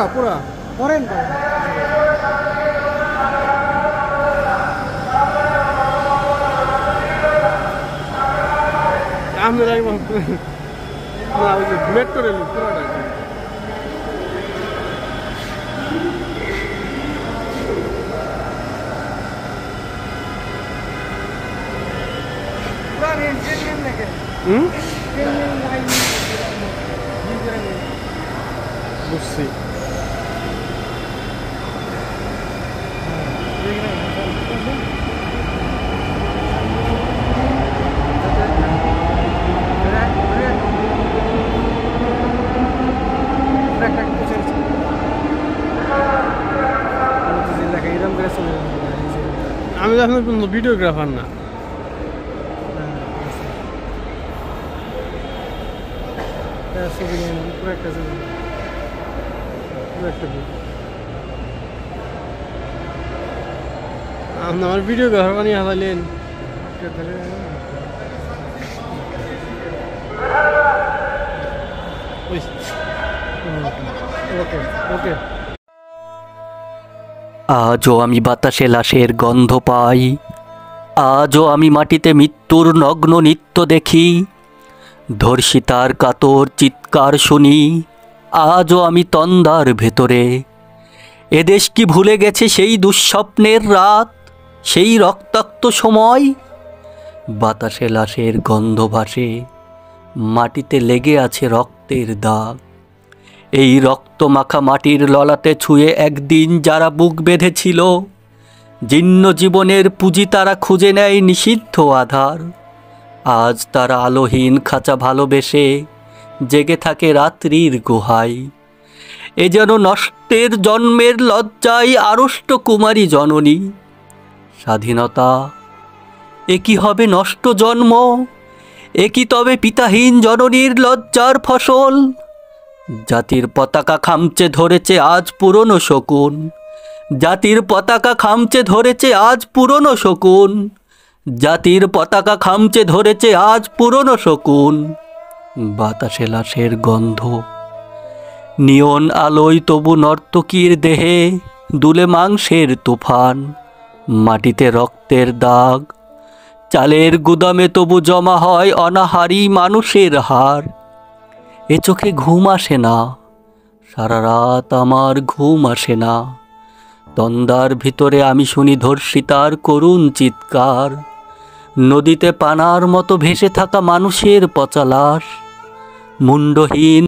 পুরা পুরা করেন আমি রাখব না ওই যে মেট্রো রেল পুরাটা বুঝছি আমি তো এখন ভিডিওগ্রাফার না আমার ভিডিওগ্রাফার বানিয়ে হারালেন ওকে ওকে আজও আমি বাতাসে লাশের গন্ধ পাই, আজও আমি মাটিতে মৃত্যুর নগ্ন নৃত্য দেখি, ধর্ষিতার কাতর চিৎকার শুনি, আজও আমি তন্দার ভেতরে। এদেশ কি ভুলে গেছে সেই দুঃস্বপ্নের রাত, সেই রক্তাক্ত সময়? বাতাসে লাশের গন্ধ ভাসে, মাটিতে লেগে আছে রক্তের দাগ। এই রক্তমাখা মাটির ললাটে ছুঁয়ে একদিন যারা বুক বেঁধেছিল, জীর্ণ জীবনের পুঁজি তারা খুঁজে নেয় নিষিদ্ধ আধার। আজ তারা আলোহীন খাঁচা ভালোবেসে জেগে থাকে রাত্রির গুহায়। এ যেন নষ্টের জন্মের লজ্জায় আড়ষ্ট কুমারী জননী। স্বাধীনতা এ কি হবে নষ্ট জন্ম? এ কি তবে পিতাহীন জননীর লজ্জার ফসল? জাতির পতাকা খামচে ধরেছে আজ পুরনো শকুন, জাতির পতাকা খামচে ধরেছে আজ পুরনো শকুন, জাতির পতাকা খামচে ধরেছে আজ পুরনো শকুন। বাতাসে লাশের গন্ধ, নিয়ন আলোয় তবু নর্তকীর দেহে দুলে মাংসের তুফান। মাটিতে রক্তের দাগ, চালের গুদামে তবু জমা হয় অনাহারী মানুষের হার। এ চোখে ঘুম আসে না, সারা রাত আমার ঘুম আসে না। তন্দার ভিতরে আমি শুনি ধর্ষিতার করুণ চিৎকার। নদীতে পানার মতো ভেসে থাকা মানুষের পচা লাশ, মুন্ডহীন